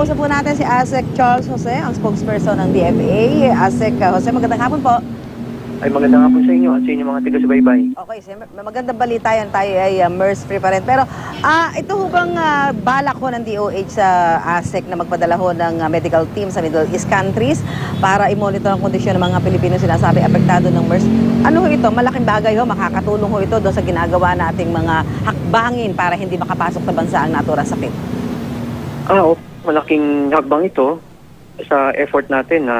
Makausap po natin si ASEC Charles Jose, ang spokesperson ng DFA. ASEC Jose, magandang hapon po. Ay magandang hapon sa inyo at sa inyong mga taga-subaybay. Okay, magandang balita yan. Tayo ay MERS-free pa rin. Pero ito ho bang balak ho ng DOH sa ASEC na magpadala ho ng medical team sa Middle East countries para i-monitor ang kondisyon ng mga Pilipino sinasabi apektado ng MERS? Ano ho ito? Malaking bagay ho, makakatulong ho ito doon sa ginagawa nating mga hakbangin para hindi makapasok sa bansa ang naturang sakit. Malaking hakbang ito sa effort natin na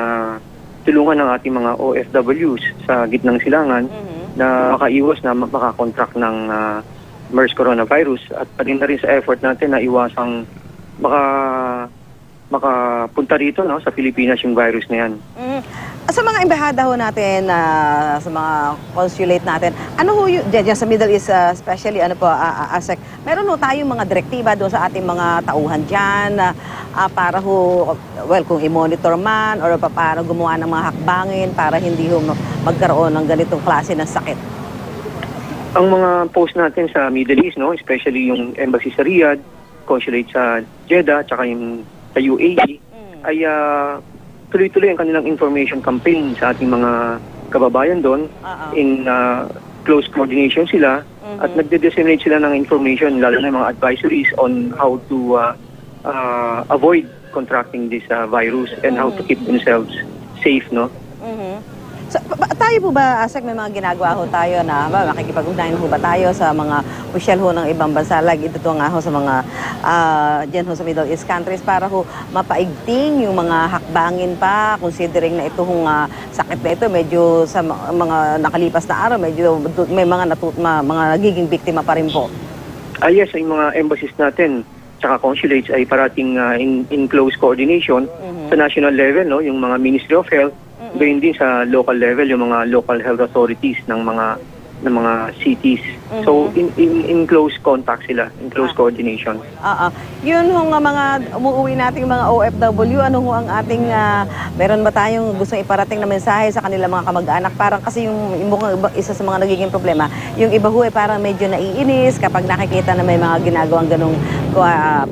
tulungan ng ating mga OFWs sa gitnang silangan na makaiwas na makakontract ng MERS coronavirus at pati na rin sa effort natin na iwasang makapunta rito sa Pilipinas yung virus na yan. Sa mga embahada ho natin, sa mga consulate natin, ano ho yung, dyan sa Middle East, especially ASEC, meron ho tayong mga direktiba doon sa ating mga tauhan dyan para ho, kung i-monitor man or para gumawa ng mga hakbangin para hindi ho magkaroon ng ganitong klase ng sakit? Ang mga post natin sa Middle East, especially yung embassy sa Riyadh, consulate sa Jeddah, tsaka yung sa UAE, ay tuloy-tuloy ang kanilang information campaign sa ating mga kababayan doon. In close coordination sila at nagde-disseminate sila ng information, lalo na mga advisories on how to avoid contracting this virus and how to keep themselves safe, So, tayo po ba, ASEC, may mga ginagawa ho tayo na makikipag-ugnayan ho ba tayo sa mga opisyal ho ng ibang bansa, like ito nga ho sa mga dyan ho sa Middle East countries para ho mapaigting yung mga hakbangin pa, considering na ito hong sakit na ito, medyo sa mga nakalipas na araw, medyo may mga nagiging biktima pa rin po. Yes, yung mga embassies natin tsaka consulates ay parating in close coordination sa national level, yung mga Ministry of Health, gayon din sa local level, yung mga local health authorities ng mga cities. So in close contact sila, in close coordination. Yun hong mga umuwi nating mga OFW, ano ho ang ating meron ba tayong gustong iparating na mensahe sa kanila mga kamag-anak? Parang kasi yung isa sa mga nagiging problema, yung iba ho parang medyo naiinis kapag nakikita na may mga ginagawang ganung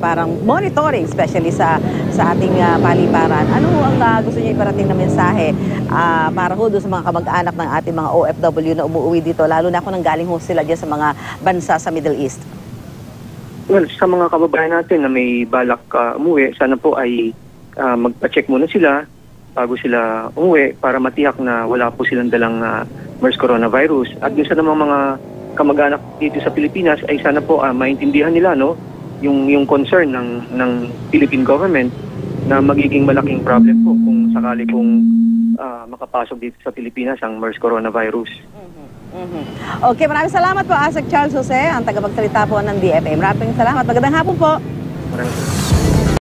parang monitoring, especially sa ating paliparan. Ano ho ang gusto niyo iparating na mensahe para ho doon sa mga kamag-anak ng ating mga OFW na umuwi dito, lalo na kung nanggaling ho sila dyan sa mga bansa sa Middle East? Well, sa mga kababayan natin na may balak umuwi, sana po ay magpa-check muna sila bago sila umuwi para matiyak na wala po silang dalang MERS coronavirus. At dun sa namang mga kamag-anak dito sa Pilipinas ay sana po maintindihan nila yung concern ng Philippine government na magiging malaking problem po kung sakali pong makapasok dito sa Pilipinas ang MERS coronavirus. Okay, maraming salamat po, ASEC Charles Jose, ang tagapagsalita po ng DFA. Maraming salamat. Magandang hapon po. Maraming